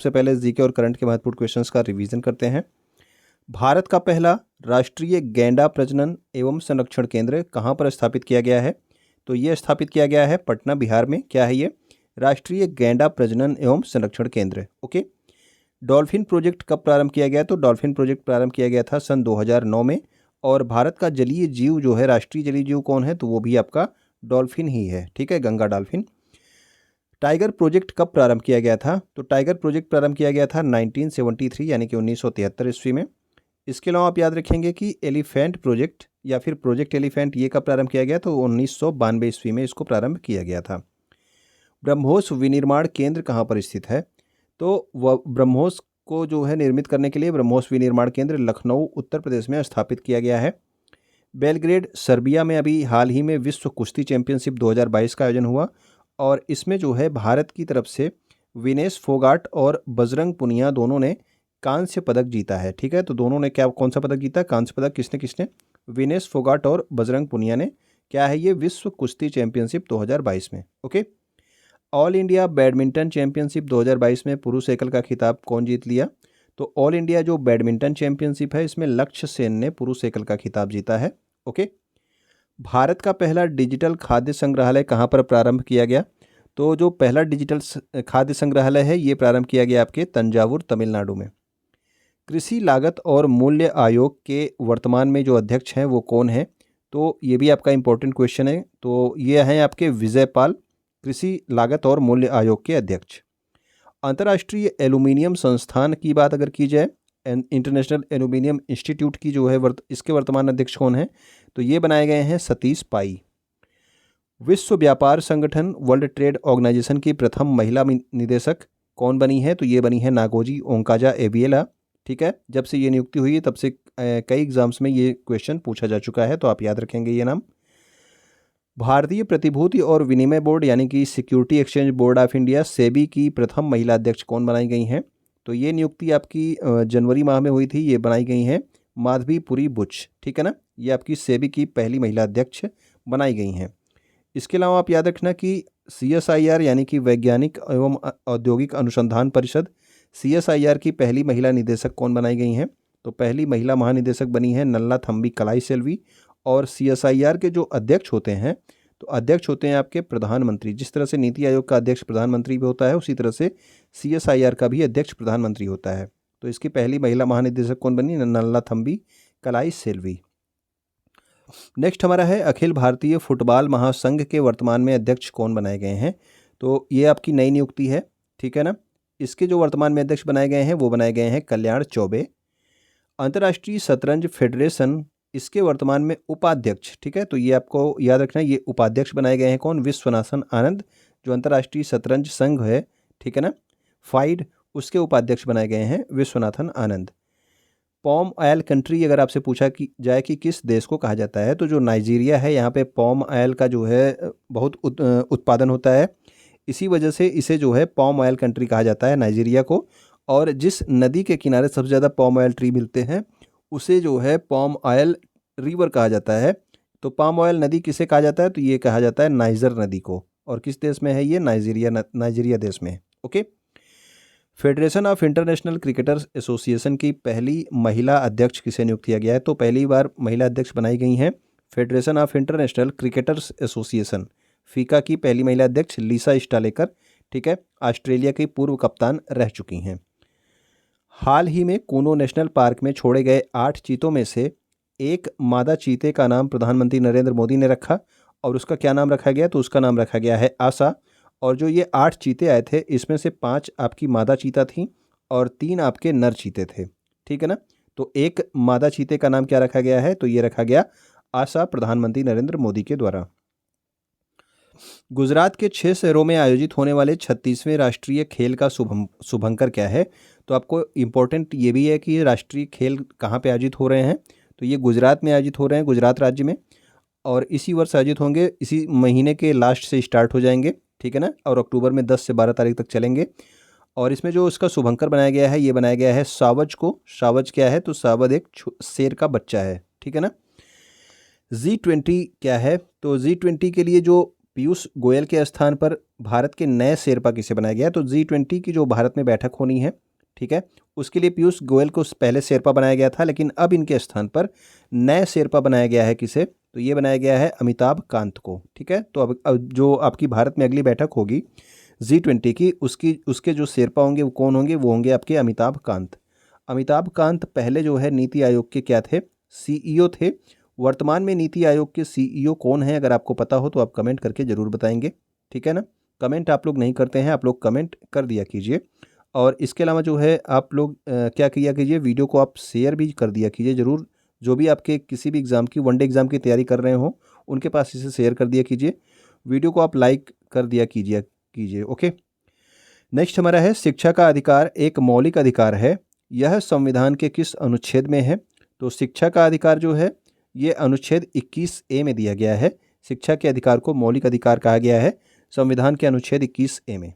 सबसे पहले जीके और करंट के महत्वपूर्ण क्वेश्चंस का रिवीजन करते हैं। भारत का पहला राष्ट्रीय गैंडा प्रजनन एवं संरक्षण केंद्र कहाँ पर स्थापित किया गया है? तो ये स्थापित किया गया है पटना, बिहार में। क्या है ये? राष्ट्रीय गैंडा प्रजनन एवं संरक्षण केंद्र। ओके। डॉल्फिन प्रोजेक्ट कब प्रारंभ किया गया? तो डॉल्फिन प्रोजेक्ट प्रारंभ किया गया था सन 2009 में। और भारत का जलीय जीव जो है, राष्ट्रीय जलीय जीव कौन है? तो वो भी आपका डॉल्फिन ही है, ठीक है, गंगा डॉल्फिन। टाइगर प्रोजेक्ट कब प्रारंभ किया गया था? तो टाइगर प्रोजेक्ट प्रारंभ किया गया था 1973 यानी कि 1973 ईस्वी में। इसके अलावा आप याद रखेंगे कि एलिफेंट प्रोजेक्ट या फिर प्रोजेक्ट एलिफेंट ये कब प्रारंभ किया गया? तो 1992 ईस्वी में इसको प्रारंभ किया गया था। ब्रह्मोस विनिर्माण केंद्र कहाँ पर स्थित है? तो वह ब्रह्मोस को जो है निर्मित करने के लिए ब्रह्मोस विनिर्माण केंद्र लखनऊ उत्तर प्रदेश में स्थापित किया गया है। बेलग्रेड सर्बिया में अभी हाल ही में विश्व कुश्ती चैंपियनशिप 2022 का आयोजन हुआ और इसमें जो है भारत की तरफ से विनेश फोगाट और बजरंग पुनिया दोनों ने कांस्य पदक जीता है, ठीक है। तो दोनों ने कौन सा पदक जीता? कांस्य पदक किसने किसने? विनेश फोगाट और बजरंग पुनिया ने। क्या है ये? विश्व कुश्ती चैंपियनशिप 2022 में। Okay. All India badminton championship 2022 में पुरुष एकल का खिताब कौन जीत लिया? तो ऑल इंडिया जो बैडमिंटन चैंपियनशिप है इसमें लक्ष्य सेन ने पुरुष एकल का खिताब जीता है। ओके। भारत का पहला डिजिटल खाद्य संग्रहालय कहाँ पर प्रारंभ किया गया? तो जो पहला डिजिटल खाद्य संग्रहालय है ये प्रारंभ किया गया आपके तंजावुर, तमिलनाडु में। कृषि लागत और मूल्य आयोग के वर्तमान में जो अध्यक्ष हैं वो कौन है? तो ये भी आपका इंपॉर्टेंट क्वेश्चन है। तो ये हैं आपके विजय पाल, कृषि लागत और मूल्य आयोग के अध्यक्ष। अंतर्राष्ट्रीय एल्यूमिनियम संस्थान की बात अगर की जाए, इंटरनेशनल एल्यूमिनियम इंस्टीट्यूट की जो है इसके वर्तमान अध्यक्ष कौन है? तो ये बनाए गए हैं सतीश पाई। विश्व व्यापार संगठन वर्ल्ड ट्रेड ऑर्गेनाइजेशन की प्रथम महिला निदेशक कौन बनी है? तो ये बनी है नागोजी ओंकाजा एबियला, ठीक है। जब से ये नियुक्ति हुई है तब से कई एग्जाम्स में ये क्वेश्चन पूछा जा चुका है, तो आप याद रखेंगे ये नाम। भारतीय प्रतिभूति और विनिमय बोर्ड यानी कि security exchange board of India SEBI की प्रथम महिला अध्यक्ष कौन बनाई गई हैं? तो ये नियुक्ति आपकी जनवरी माह में हुई थी। ये बनाई गई हैं माधवीपुरी बुच, ठीक है ना। ये आपकी सेबी की पहली महिला अध्यक्ष बनाई गई हैं। इसके अलावा आप याद रखना कि CSIR यानी कि वैज्ञानिक एवं औद्योगिक अनुसंधान परिषद, CSIR की पहली महिला निदेशक कौन बनाई गई हैं? तो पहली महिला महानिदेशक बनी है नल्ला थम्बी कलाई सेल्वी। और CSIR के जो अध्यक्ष होते हैं, तो अध्यक्ष होते हैं आपके प्रधानमंत्री। जिस तरह से नीति आयोग का अध्यक्ष प्रधानमंत्री भी होता है, उसी तरह से CSIR का भी अध्यक्ष प्रधानमंत्री होता है। तो इसकी पहली महिला महानिदेशक कौन बनी? नल्ला थम्बी कलाई सेल्वी। नेक्स्ट हमारा है अखिल भारतीय फुटबॉल महासंघ के वर्तमान में अध्यक्ष कौन बनाए गए हैं? तो ये आपकी नई नियुक्ति है, ठीक है ना। इसके जो वर्तमान में अध्यक्ष बनाए गए हैं वो बनाए गए हैं कल्याण चौबे। अंतर्राष्ट्रीय शतरंज फेडरेशन, इसके वर्तमान में उपाध्यक्ष, ठीक है। तो ये आपको याद रखना है, ये उपाध्यक्ष बनाए गए हैं कौन? विश्वनाथन आनंद। जो अंतर्राष्ट्रीय शतरंज संघ है, ठीक है ना, फाइड, उसके उपाध्यक्ष बनाए गए हैं विश्वनाथन आनंद। पॉम ऑयल कंट्री अगर आपसे पूछा कि जाए कि किस देश को कहा जाता है, तो जो नाइजीरिया है यहाँ पे पॉम ऑयल का जो है बहुत उत्पादन होता है। इसी वजह से इसे जो है पॉम ऑयल कंट्री कहा जाता है, नाइजीरिया को। और जिस नदी के किनारे सबसे ज़्यादा पॉम ऑयल ट्री मिलते हैं उसे जो है पॉम ऑयल रिवर कहा जाता है। तो पॉम ऑयल नदी किसे कहा जाता है? तो ये कहा जाता है नाइजर नदी को। और किस देश में है ये? नाइजीरिया देश में। Okay. Federation of international cricketers association की पहली महिला अध्यक्ष किसे नियुक्त किया गया है? तो पहली बार महिला अध्यक्ष बनाई गई हैं federation of international cricketers association, फीका की पहली महिला अध्यक्ष लीसा स्टालेकर, ठीक है, ऑस्ट्रेलिया की पूर्व कप्तान रह चुकी हैं। हाल ही में कूनो नेशनल पार्क में छोड़े गए 8 चीतों में से एक मादा चीते का नाम प्रधानमंत्री नरेंद्र मोदी ने रखा। और उसका क्या नाम रखा गया? तो उसका नाम रखा गया है आशा। और जो ये 8 चीते आए थे इसमें से 5 आपकी मादा चीता थी और 3 आपके नर चीते थे, ठीक है ना। तो एक मादा चीते का नाम क्या रखा गया है? तो ये रखा गया आशा, प्रधानमंत्री नरेंद्र मोदी के द्वारा। गुजरात के 6 शहरों में आयोजित होने वाले 36वें राष्ट्रीय खेल का शुभंकर क्या है? तो आपको इम्पोर्टेंट ये भी है कि ये राष्ट्रीय खेल कहाँ पे आयोजित हो रहे हैं। तो ये गुजरात में आयोजित हो रहे हैं, गुजरात राज्य में। और इसी वर्ष आयोजित होंगे, इसी महीने के लास्ट से स्टार्ट हो जाएंगे, ठीक है ना। और अक्टूबर में 10 से 12 तारीख तक चलेंगे। और इसमें जो इसका शुभंकर बनाया गया है, ये बनाया गया है सावज को। सावज क्या है? तो सावज एक शेर का बच्चा है, ठीक है ना। G20 क्या है? तो G20 के लिए जो पीयूष गोयल के स्थान पर भारत के नए शेरपा किसे बनाया गया है? तो G20 की जो भारत में बैठक होनी है, ठीक है, उसके लिए पीयूष गोयल को पहले शेरपा बनाया गया था, लेकिन अब इनके स्थान पर नए शेरपा बनाया गया है किसे? तो ये बनाया गया है अमिताभ कांत को, ठीक है। तो अब जो आपकी भारत में अगली बैठक होगी G20 की, उसके जो शेरपा होंगे वो कौन होंगे? वो होंगे आपके अमिताभ कांत। अमिताभ कांत पहले जो है नीति आयोग के क्या थे? CEO थे। वर्तमान में नीति आयोग के CEO कौन है? अगर आपको पता हो तो आप कमेंट करके ज़रूर बताएंगे, ठीक है ना। कमेंट आप लोग नहीं करते हैं, आप लोग कमेंट कर दिया कीजिए। और इसके अलावा जो है आप लोग क्या किया कीजिए, वीडियो को आप शेयर भी कर दिया कीजिए ज़रूर। जो भी आपके किसी भी एग्ज़ाम की, वनडे एग्ज़ाम की तैयारी कर रहे हो, उनके पास इसे शेयर कर दिया कीजिए। वीडियो को आप लाइक कर दिया कीजिए। ओके, नेक्स्ट हमारा है शिक्षा का अधिकार एक मौलिक अधिकार है, यह संविधान के किस अनुच्छेद में है? तो शिक्षा का अधिकार जो है ये अनुच्छेद 21A में दिया गया है। शिक्षा के अधिकार को मौलिक अधिकार कहा गया है संविधान के अनुच्छेद 21A में।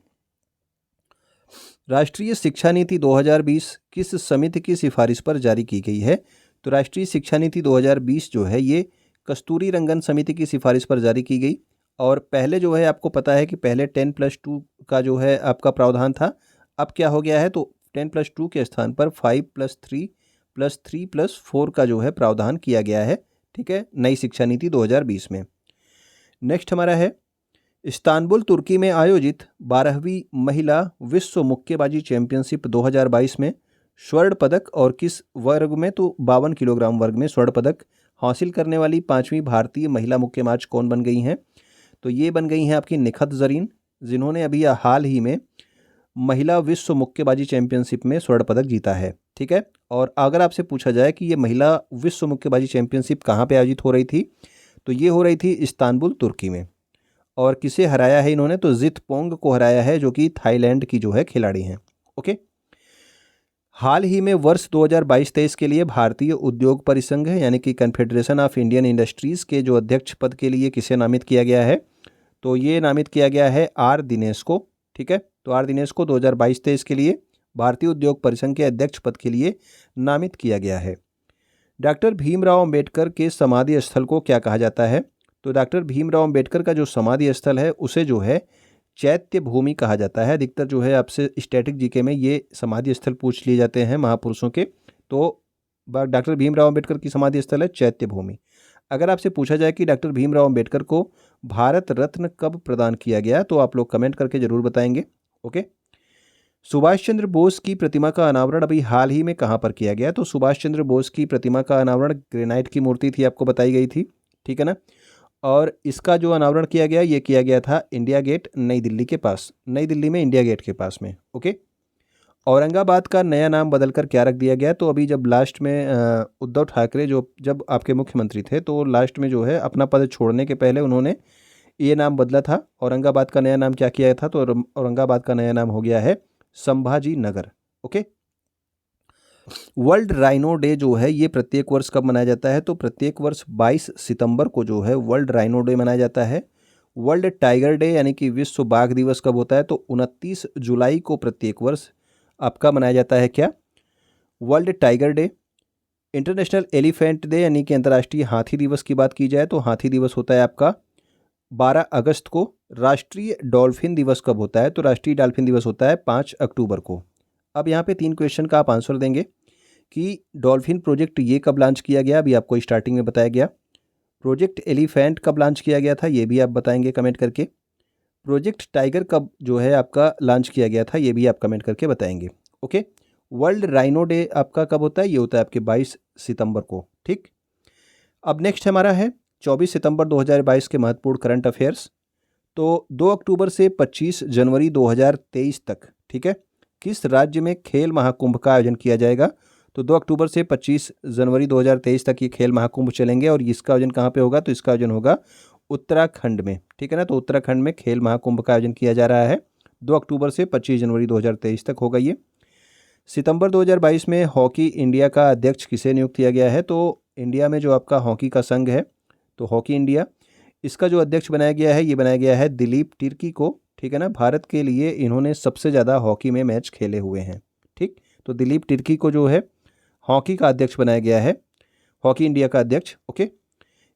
राष्ट्रीय शिक्षा नीति 2020 किस समिति की सिफारिश पर जारी की गई है? तो राष्ट्रीय शिक्षा नीति 2020 जो है ये कस्तूरी रंगन समिति की सिफारिश पर जारी की गई। और पहले जो है आपको पता है कि पहले 10+2 का जो है आपका प्रावधान था, अब क्या हो गया है? तो 10+2 के स्थान पर 5+3+3+4 का जो है प्रावधान किया गया है, ठीक है, नई शिक्षा नीति 2020 में। नेक्स्ट हमारा है इस्तांबुल तुर्की में आयोजित 12वीं महिला विश्व मुक्केबाजी चैंपियनशिप 2022 में स्वर्ण पदक और किस वर्ग में? तो 52 किलोग्राम वर्ग में स्वर्ण पदक हासिल करने वाली 5वीं भारतीय महिला मुक्केबाज कौन बन गई हैं? तो ये बन गई हैं आपकी निखत जरीन, जिन्होंने अभी हाल ही में महिला विश्व मुक्केबाजी चैंपियनशिप में स्वर्ण पदक जीता है, ठीक है। और अगर आपसे पूछा जाए कि ये महिला विश्व मुक्केबाजी चैंपियनशिप कहाँ पे आयोजित हो रही थी, तो ये हो रही थी इस्तांबुल तुर्की में। और किसे हराया है इन्होंने? तो जितपोंग को हराया है, जो कि थाईलैंड की जो है खिलाड़ी हैं। ओके, हाल ही में वर्ष 2022-23 के लिए भारतीय उद्योग परिसंघ यानी कि कन्फेडरेशन ऑफ इंडियन इंडस्ट्रीज़ के जो अध्यक्ष पद के लिए किसे नामित किया गया है? तो ये नामित किया गया है आर दिनेश को, ठीक है। तो आर दिनेश को 2022-23 के लिए भारतीय उद्योग परिसंघ के अध्यक्ष पद के लिए नामित किया गया है। डॉक्टर भीमराव अंबेडकर के समाधि स्थल को क्या कहा जाता है? तो डॉक्टर भीमराव अंबेडकर का जो समाधि स्थल है उसे जो है चैत्य भूमि कहा जाता है। अधिकतर जो है आपसे स्टैटिक जीके में ये समाधि स्थल पूछ लिए जाते हैं महापुरुषों के, तो डॉक्टर भीमराव अंबेडकर की समाधि स्थल है चैत्य भूमि। अगर आपसे पूछा जाए कि डॉक्टर भीमराव अंबेडकर को भारत रत्न कब प्रदान किया गया, तो आप लोग कमेंट करके ज़रूर बताएंगे। ओके, सुभाष चंद्र बोस की प्रतिमा का अनावरण अभी हाल ही में कहाँ पर किया गया? तो सुभाष चंद्र बोस की प्रतिमा का अनावरण ग्रेनाइट की मूर्ति थी, आपको बताई गई थी, ठीक है ना। और इसका जो अनावरण किया गया ये किया गया था इंडिया गेट नई दिल्ली के पास, नई दिल्ली में इंडिया गेट के पास में। ओके, औरंगाबाद का नया नाम बदलकर क्या रख दिया गया? तो अभी जब लास्ट में उद्धव ठाकरे जब आपके मुख्यमंत्री थे, तो लास्ट में जो है अपना पद छोड़ने के पहले उन्होंने ये नाम बदला था। औरंगाबाद का नया नाम क्या किया था? तो औरंगाबाद का नया नाम हो गया है Sambhaji Nagar. Okay, world rhino day जो है ये प्रत्येक वर्ष कब मनाया जाता है? तो प्रत्येक वर्ष 22 सितंबर को जो है वर्ल्ड राइनो डे मनाया जाता है। वर्ल्ड टाइगर डे यानी कि विश्व बाघ दिवस कब होता है? तो 29 जुलाई को प्रत्येक वर्ष आपका मनाया जाता है क्या? World tiger day. International elephant day यानी कि अंतर्राष्ट्रीय हाथी दिवस की बात की जाए तो हाथी दिवस होता है आपका 12 अगस्त को। राष्ट्रीय डॉल्फिन दिवस कब होता है? तो राष्ट्रीय डॉल्फिन दिवस होता है 5 अक्टूबर को। अब यहाँ पे 3 क्वेश्चन का आप आंसर देंगे कि डॉल्फिन प्रोजेक्ट ये कब लॉन्च किया गया, अभी आपको स्टार्टिंग में बताया गया। प्रोजेक्ट एलिफेंट कब लॉन्च किया गया था, ये भी आप बताएंगे कमेंट करके। प्रोजेक्ट टाइगर कब जो है आपका लॉन्च किया गया था, ये भी आप कमेंट करके बताएंगे। ओके, वर्ल्ड राइनो डे आपका कब होता है? ये होता है आपके 22 सितंबर को, ठीक। अब नेक्स्ट हमारा है 24 सितंबर 2022 के महत्वपूर्ण करंट अफेयर्स। तो 2 अक्टूबर से 25 जनवरी 2023 तक, ठीक है, किस राज्य में खेल महाकुंभ का आयोजन किया जाएगा? तो 2 अक्टूबर से 25 जनवरी 2023 तक ये खेल महाकुंभ चलेंगे। और इसका आयोजन कहाँ पे होगा? तो इसका आयोजन होगा उत्तराखंड में, ठीक है ना। तो उत्तराखंड में खेल महाकुंभ का आयोजन किया जा रहा है। 2 अक्टूबर से 25 जनवरी 2023 तक होगा ये। सितंबर 2022 में हॉकी इंडिया का अध्यक्ष किसे नियुक्त किया गया है? तो इंडिया में जो आपका हॉकी का संघ है, तो हॉकी इंडिया, इसका जो अध्यक्ष बनाया गया है ये बनाया गया है दिलीप तिर्की को, ठीक है ना। भारत के लिए इन्होंने सबसे ज़्यादा हॉकी में मैच खेले हुए हैं, ठीक। तो दिलीप तिर्की को जो है हॉकी का अध्यक्ष बनाया गया है, हॉकी इंडिया का अध्यक्ष। ओके,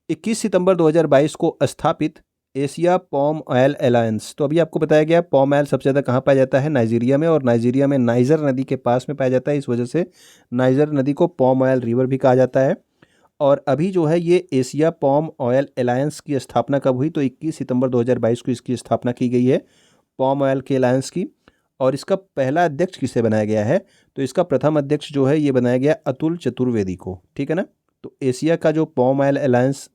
21 सितंबर 2022 को स्थापित एशिया पॉम ऑयल अलायंस। तो अभी आपको बताया गया पॉम ऑयल सबसे ज़्यादा कहाँ पाया जाता है, नाइजीरिया में, और नाइजीरिया में नाइजर नदी के पास में पाया जाता है, इस वजह से नाइजर नदी को पॉम ऑयल रिवर भी कहा जाता है। और अभी जो है ये एशिया पॉम ऑयल अलायंस की स्थापना कब हुई, तो 21 सितंबर 2022 को इसकी स्थापना की गई है, पॉम ऑयल के अलायंस की। और इसका पहला अध्यक्ष किसे बनाया गया है, तो इसका प्रथम अध्यक्ष जो है ये बनाया गया अतुल चतुर्वेदी को, ठीक है ना। तो एशिया का जो पॉम ऑयल अलायंस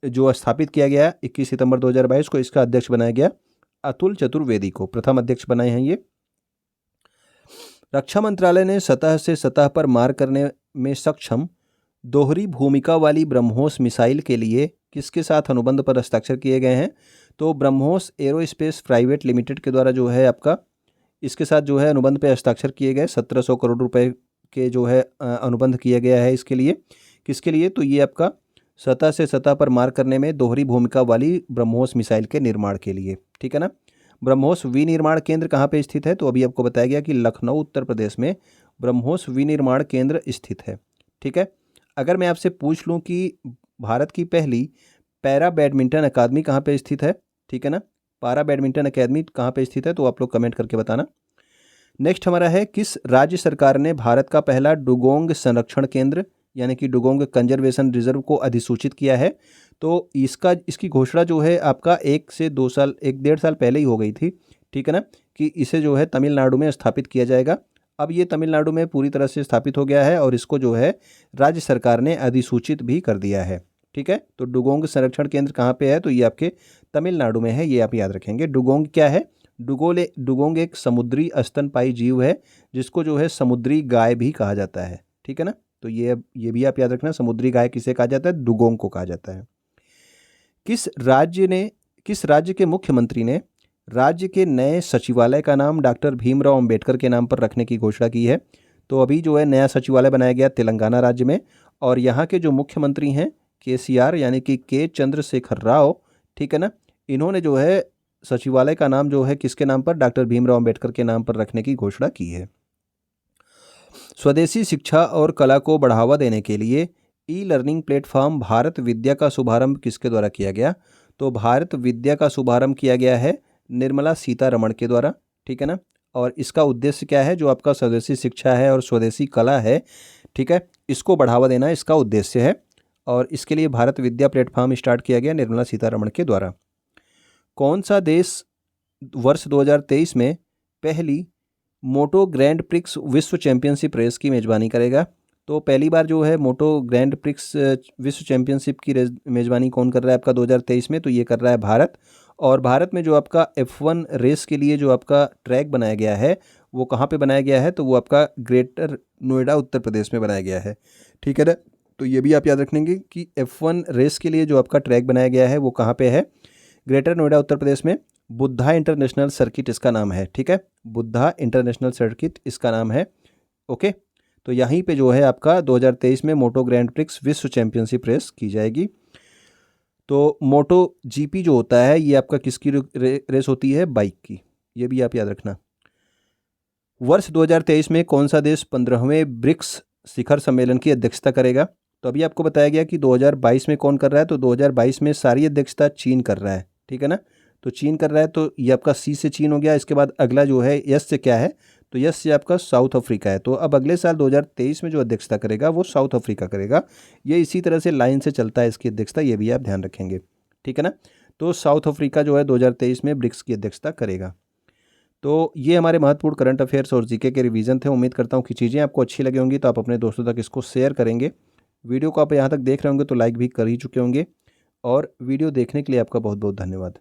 जो स्थापित किया गया 21 सितंबर 2022 को, इसका अध्यक्ष बनाया गया अतुल चतुर्वेदी को, प्रथम अध्यक्ष बनाए हैं ये। रक्षा मंत्रालय ने सतह से सतह पर मार करने में सक्षम दोहरी भूमिका वाली ब्रह्मोस मिसाइल के लिए किसके साथ अनुबंध पर हस्ताक्षर किए गए हैं, तो ब्रह्मोस एरोस्पेस प्राइवेट लिमिटेड के द्वारा जो है आपका इसके साथ जो है अनुबंध पे हस्ताक्षर किए गए। 1700 करोड़ रुपए के जो है अनुबंध किया गया है इसके लिए, किसके लिए, तो ये आपका सतह से सतह पर मार करने में दोहरी भूमिका वाली ब्रह्मोस मिसाइल के निर्माण के लिए, ठीक है ना। ब्रह्मोस विनिर्माण केंद्र कहाँ पे स्थित है, तो अभी आपको बताया गया कि लखनऊ उत्तर प्रदेश में ब्रह्मोस विनिर्माण केंद्र स्थित है, ठीक है। अगर मैं आपसे पूछ लूँ कि भारत की पहली पैरा बैडमिंटन अकादमी कहाँ पे स्थित है, ठीक है ना, पैरा बैडमिंटन अकादमी कहाँ पे स्थित है, तो आप लोग कमेंट करके बताना। नेक्स्ट हमारा है, किस राज्य सरकार ने भारत का पहला डुगोंग संरक्षण केंद्र यानी कि डुगोंग कंजर्वेशन रिजर्व को अधिसूचित किया है, तो इसकी घोषणा जो है आपका 1 से 2 साल 1-1.5 साल पहले ही हो गई थी, ठीक है ना, कि इसे जो है तमिलनाडु में स्थापित किया जाएगा। अब ये तमिलनाडु में पूरी तरह से स्थापित हो गया है और इसको जो है राज्य सरकार ने अधिसूचित भी कर दिया है, ठीक है। तो डुगोंग संरक्षण केंद्र कहाँ पे है, तो ये आपके तमिलनाडु में है, ये आप याद रखेंगे। डुगोंग क्या है, डुगोंग एक समुद्री स्तनपायी जीव है जिसको जो है समुद्री गाय भी कहा जाता है, ठीक है ना। तो ये भी आप याद रखना, समुद्री गाय किसे कहा जाता है, डुगोंग को कहा जाता है। किस राज्य के मुख्यमंत्री ने राज्य के नए सचिवालय का नाम डॉक्टर भीमराव अंबेडकर के नाम पर रखने की घोषणा की है, तो अभी जो है नया सचिवालय बनाया गया तेलंगाना राज्य में, और यहाँ के जो मुख्यमंत्री हैं KCR यानी कि के चंद्रशेखर राव, ठीक है ना, इन्होंने जो है सचिवालय का नाम जो है किसके नाम पर, डॉक्टर भीमराव अंबेडकर के नाम पर रखने की घोषणा की है। स्वदेशी शिक्षा और कला को बढ़ावा देने के लिए ई-लर्निंग प्लेटफॉर्म भारत विद्या का शुभारंभ किसके द्वारा किया गया, तो भारत विद्या का शुभारंभ किया गया है निर्मला सीतारमण के द्वारा, ठीक है ना। और इसका उद्देश्य क्या है, जो आपका स्वदेशी शिक्षा है और स्वदेशी कला है, ठीक है, इसको बढ़ावा देना इसका उद्देश्य है, और इसके लिए भारत विद्या प्लेटफॉर्म स्टार्ट किया गया निर्मला सीतारमण के द्वारा। कौन सा देश वर्ष 2023 में पहली मोटो ग्रैंड प्रिक्स विश्व चैंपियनशिप रेस की मेज़बानी करेगा, तो पहली बार जो है मोटो ग्रैंड प्रिक्स विश्व चैंपियनशिप की मेज़बानी कौन कर रहा है आपका 2023 में, तो ये कर रहा है भारत। और भारत में जो आपका F1 रेस के लिए जो आपका ट्रैक बनाया गया है वो कहाँ पे बनाया गया है, तो वो आपका ग्रेटर नोएडा उत्तर प्रदेश में बनाया गया है, ठीक है ना। तो ये भी आप याद रखेंगे कि F1 रेस के लिए जो आपका ट्रैक बनाया गया है वो कहाँ पे है, ग्रेटर नोएडा उत्तर प्रदेश में। बुद्धा इंटरनेशनल सर्किट इसका नाम है, ठीक है, बुद्धा इंटरनेशनल सर्किट इसका नाम है, ओके। तो यहीं पे जो है आपका 2023 में मोटो ग्रैंड प्रिक्स विश्व चैंपियनशिप रेस की जाएगी। तो मोटो GP जो होता है ये आपका किसकी रेस होती है, बाइक की, ये भी आप याद रखना। वर्ष 2023 में कौन सा देश 15वें ब्रिक्स शिखर सम्मेलन की अध्यक्षता करेगा, तो अभी आपको बताया गया कि 2022 में कौन कर रहा है, तो 2022 में सारी अध्यक्षता चीन कर रहा है, ठीक है ना। तो चीन कर रहा है, तो ये आपका C से चीन हो गया। इसके बाद अगला जो है S से क्या है, तो S से आपका साउथ अफ्रीका है। तो अब अगले साल 2023 में जो अध्यक्षता करेगा वो साउथ अफ्रीका करेगा। ये इसी तरह से लाइन से चलता है इसकी अध्यक्षता, ये भी आप ध्यान रखेंगे, ठीक है ना। तो साउथ अफ्रीका जो है 2023 में ब्रिक्स की अध्यक्षता करेगा। तो ये हमारे महत्वपूर्ण करंट अफेयर्स और जीके के रिवीजन थे। उम्मीद करता हूँ कि चीज़ें आपको अच्छी लगी होंगी, तो आप अपने दोस्तों तक इसको शेयर करेंगे। वीडियो को आप यहाँ तक देख रहे होंगे तो लाइक भी कर ही चुके होंगे, और वीडियो देखने के लिए आपका बहुत बहुत धन्यवाद।